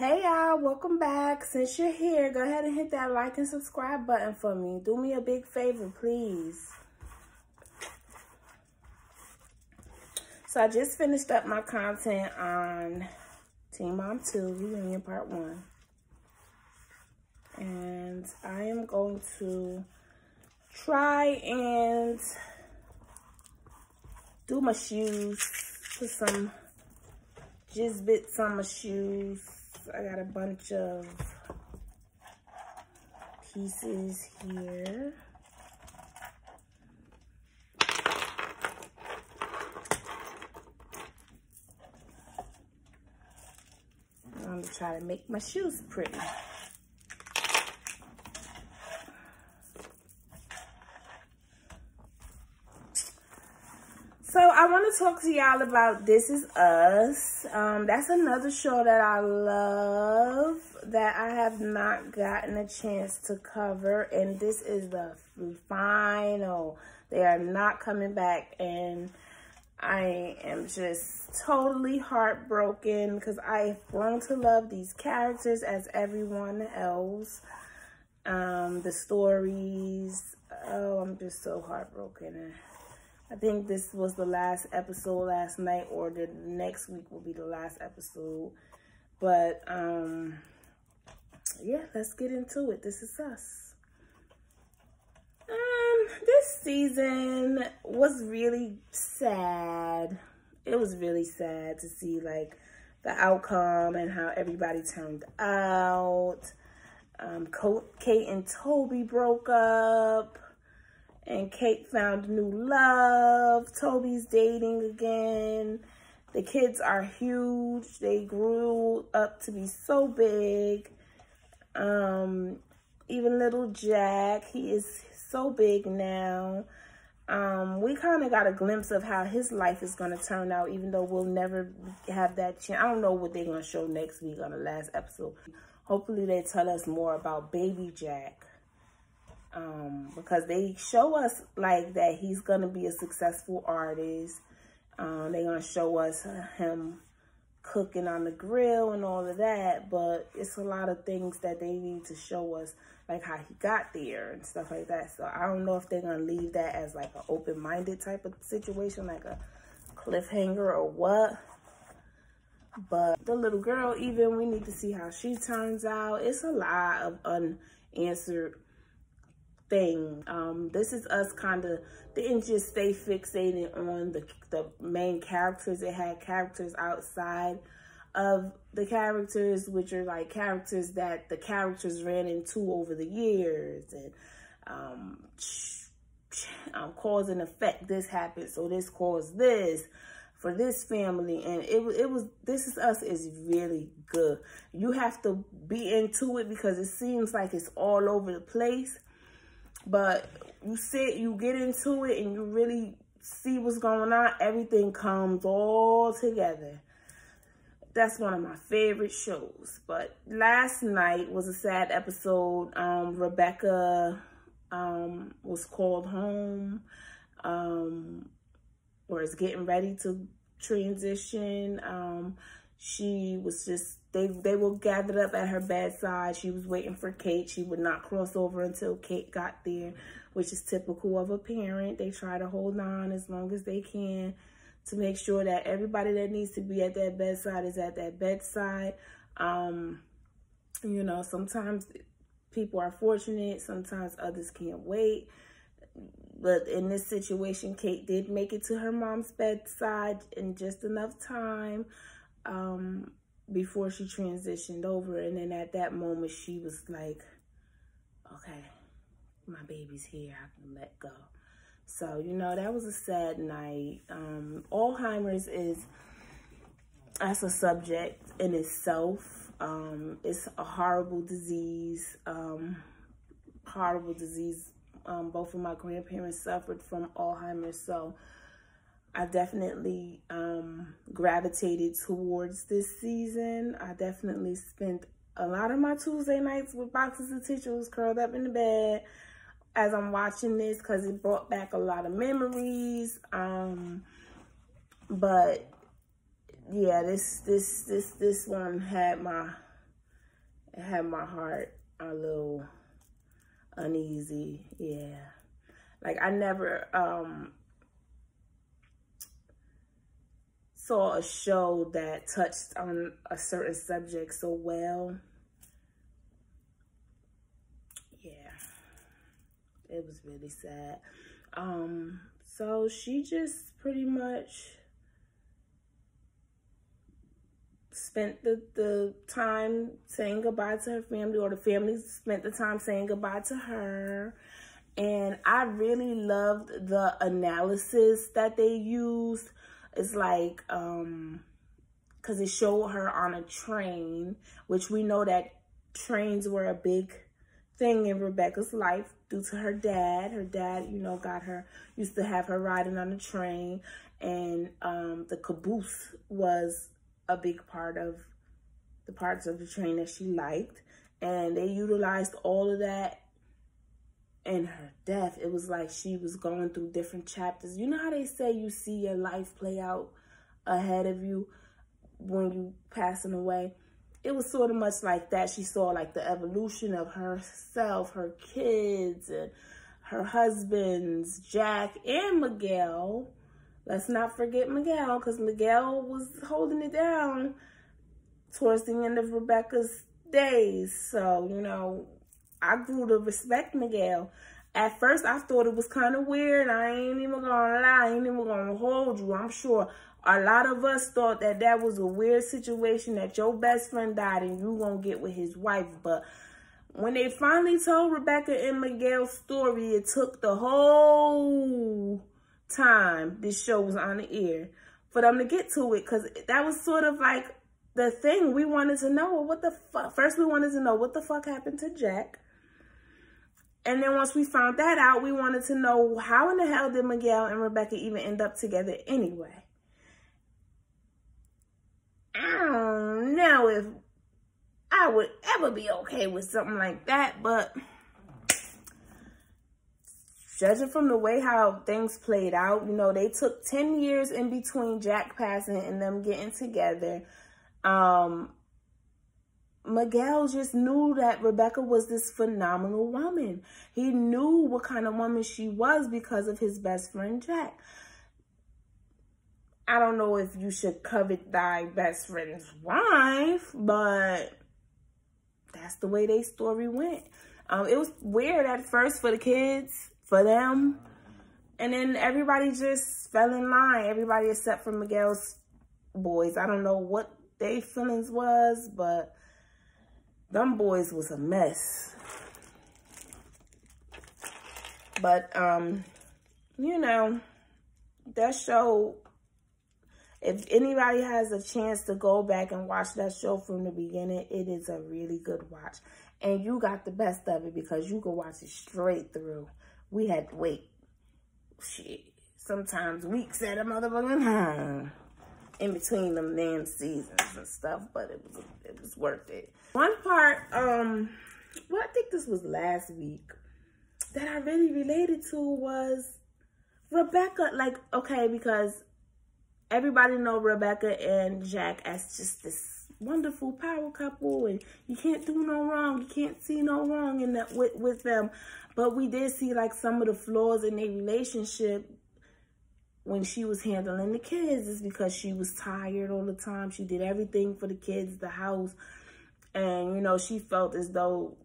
Hey y'all, welcome back. Since you're here, go ahead and hit that like and subscribe button for me. Do me a big favor, please. So I just finished up my content on Teen Mom 2 Reunion Part 1. And I am going to try and do my shoes, put some just bits on my shoes. I got a bunch of pieces here. I'm gonna try to make my shoes pretty. So I want to talk to y'all about This Is Us. That's another show that I love that I have not gotten a chance to cover. And this is the final. They are not coming back. And I am just totally heartbroken because I have grown to love these characters as everyone else. The stories. Oh, I'm just so heartbroken. I think this was the last episode last night, or the next week will be the last episode. But, yeah, let's get into it. This Is Us. This season was really sad. It was really sad to see, like, the outcome and how everybody turned out. Kate and Toby broke up. And Kate found a new love. Toby's dating again. The kids are huge. They grew up to be so big. Even little Jack, he is so big now. We kind of got a glimpse of how his life is going to turn out, even though we'll never have that chance. I don't know what they're going to show next week on the last episode. Hopefully they tell us more about baby Jack. Because they show us like that he's gonna be a successful artist. They're gonna show us him cooking on the grill and all of that, but it's a lot of things that they need to show us, like how he got there and stuff like that. So I don't know if they're gonna leave that as like an open-minded type of situation, like a cliffhanger or what. But the little girl, even, we need to see how she turns out. It's a lot of unanswered thing. This Is Us kind of didn't just stay fixated on the main characters. It had characters outside of the characters, which are like characters that the characters ran into over the years, and cause and effect. This happened, so this caused this for this family, and it was This Is Us is really good. You have to be into it because it seems like it's all over the place. But you get into it and you really see what's going on. Everything comes all together. That's one of my favorite shows. But last night was a sad episode. Rebecca was called home, or is getting ready to transition. She was just, they were gathered up at her bedside. She was waiting for Kate. She would not cross over until Kate got there, which is typical of a parent. They try to hold on as long as they can to make sure that everybody that needs to be at that bedside is at that bedside. You know, sometimes people are fortunate. Sometimes others can't wait. But in this situation, Kate did make it to her mom's bedside in just enough time before she transitioned over. And then at that moment, she was like, okay, my baby's here, I can let go. So, you know, that was a sad night. Alzheimer's that's a subject in itself. It's a horrible disease, both of my grandparents suffered from Alzheimer's, so I definitely gravitated towards this season. I definitely spent a lot of my Tuesday nights with boxes of tissues curled up in the bed as I'm watching this because it brought back a lot of memories. But yeah, this one had my it had my heart a little uneasy. Yeah. Like, I never saw a show that touched on a certain subject so well. Yeah. It was really sad. So she just pretty much spent the time saying goodbye to her family, or the family spent the time saying goodbye to her. And I really loved the analysis that they used. It's like, because it showed her on a train, which we know that trains were a big thing in Rebecca's life due to her dad. Her dad, you know, used to have her riding on the train. And the caboose was a big part of the parts of the train that she liked. And they utilized all of that in her death. It was like she was going through different chapters. You know how they say you see your life play out ahead of you when you passing away? It was sort of much like that. She saw like the evolution of herself, her kids, and her husbands, Jack and Miguel. Let's not forget Miguel, because Miguel was holding it down towards the end of Rebecca's days. So, you know, I grew to respect Miguel. At first, I thought it was kind of weird. I ain't even gonna lie. I ain't even gonna hold you. I'm sure a lot of us thought that that was a weird situation, that your best friend died and you gonna get with his wife. But when they finally told Rebecca and Miguel's story, it took the whole time this show was on the air for them to get to it, because that was sort of like the thing we wanted to know. What the fuck? First, we wanted to know what the fuck happened to Jack. And then once we found that out, we wanted to know how in the hell did Miguel and Rebecca even end up together anyway. I don't know if I would ever be okay with something like that, but judging from the way how things played out, you know, they took 10 years in between Jack passing and them getting together. Miguel just knew that Rebecca was this phenomenal woman. He knew what kind of woman she was because of his best friend, Jack. I don't know if you should covet thy best friend's wife, but that's the way their story went. It was weird at first for the kids, for them. And then everybody just fell in line. Everybody except for Miguel's boys. I don't know what their feelings was, but them boys was a mess. But, you know, that show, if anybody has a chance to go back and watch that show from the beginning, it is a really good watch. And you got the best of it because you can watch it straight through. We had to wait, shit, sometimes weeks at a motherfucking time in between them damn seasons and stuff, but it was worth it. One part, well, I think this was last week, that I really related to was Rebecca. Like, okay, because everybody know Rebecca and Jack as just this wonderful power couple, and you can't do no wrong. You can't see no wrong in that with them. But we did see like some of the flaws in their relationship when she was handling the kids. Is because she was tired all the time. She did everything for the kids, the house. And, you know, she felt as though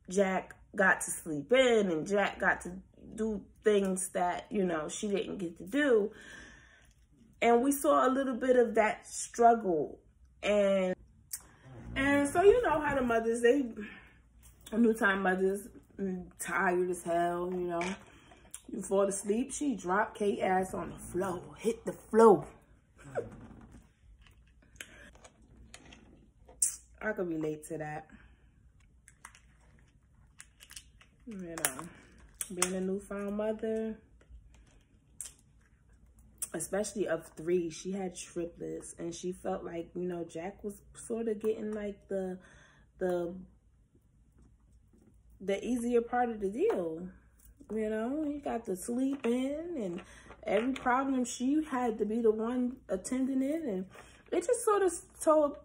Jack got to sleep in and Jack got to do things that, you know, she didn't get to do. And we saw a little bit of that struggle. And so, you know how the mothers, new time mothers, tired as hell, you know. You fall asleep, she dropped Kate ass on the floor, hit the floor. I could relate to that. You know, being a newfound mother, especially of 3, she had triplets, and she felt like, you know, Jack was sort of getting like the easier part of the deal. You know, he got to sleep in, and every problem she had to be the one attending it. And it just sort of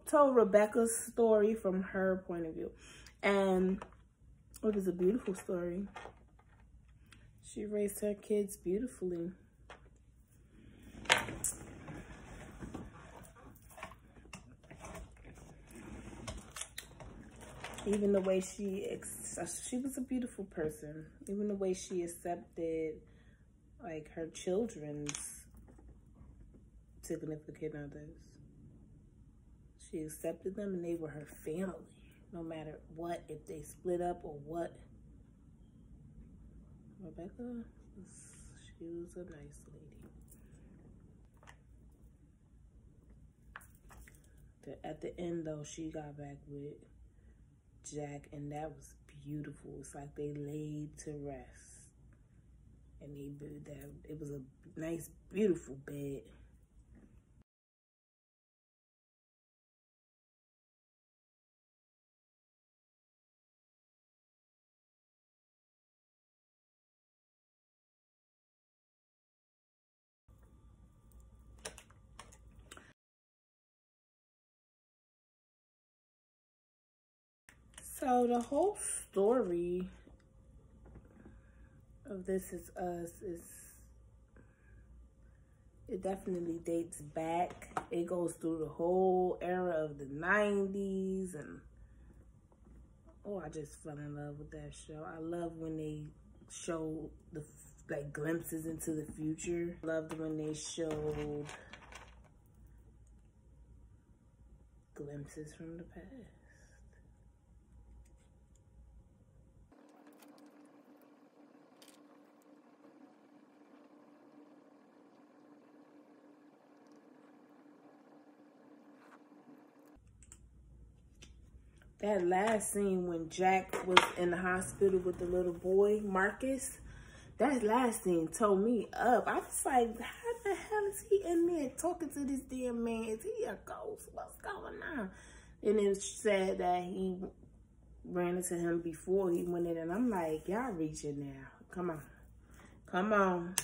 told Rebecca's story from her point of view. And it was a beautiful story. She raised her kids beautifully. Even the way she was a beautiful person. Even the way she accepted, like, her children's significant others. She accepted them and they were her family. No matter what, if they split up or what. Rebecca, she was a nice lady. At the end, though, she got back with Jack, and that was beautiful. It's like they laid to rest, and it was a nice, beautiful bed. So the whole story of This Is Us it definitely dates back. It goes through the whole era of the 90s, and oh, I just fell in love with that show. I love when they show the like glimpses into the future. Loved when they showed glimpses from the past. That last scene when Jack was in the hospital with the little boy, Marcus, that last scene tore me up. I was like, how the hell is he in there talking to this damn man? Is he a ghost? What's going on? And it said that he ran into him before he went in. And I'm like, y'all reaching now. Come on. Come on.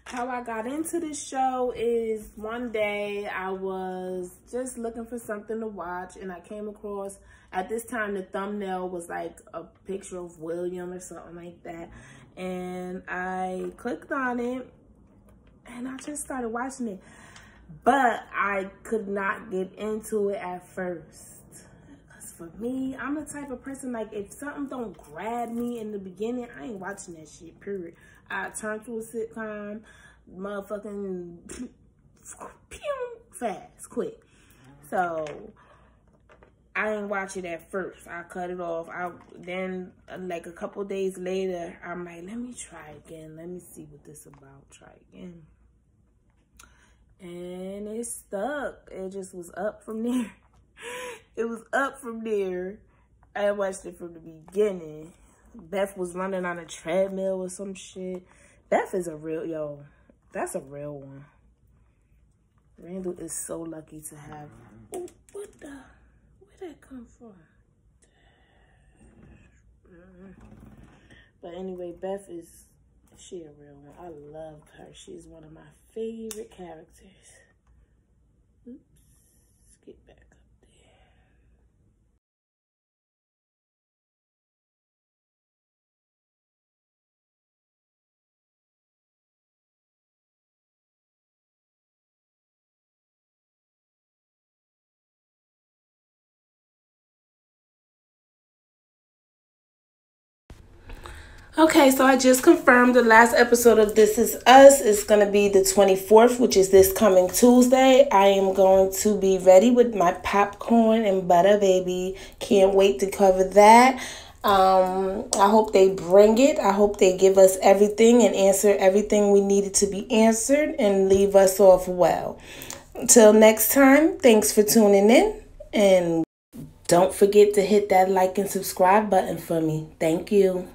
How I got into this show is one day I was just looking for something to watch, and I came across, at this time the thumbnail was like a picture of William or something like that, and I clicked on it and I just started watching it, but I could not get into it at first. For me, I'm the type of person, like, if something don't grab me in the beginning, I ain't watching that shit, period. I turn to a sitcom, motherfucking fast, quick. So I ain't watch it at first. I cut it off. Then like a couple days later, I'm like, let me try again. Let me see what this about. Try again. And it stuck. It just was up from there. It was up from there. I watched it from the beginning. Beth was running on a treadmill or some shit. Beth is a real, yo, that's a real one. Randall is so lucky to have, oh, where'd that come from? But anyway, Beth is, she a real one. I love her. She's one of my favorite characters. Oops, get back. Okay, so I just confirmed the last episode of This Is Us is going to be the 24th, which is this coming Tuesday. I am going to be ready with my popcorn and butter, baby. Can't wait to cover that. I hope they bring it. I hope they give us everything and answer everything we needed to be answered and leave us off well. Until next time, thanks for tuning in. And don't forget to hit that like and subscribe button for me. Thank you.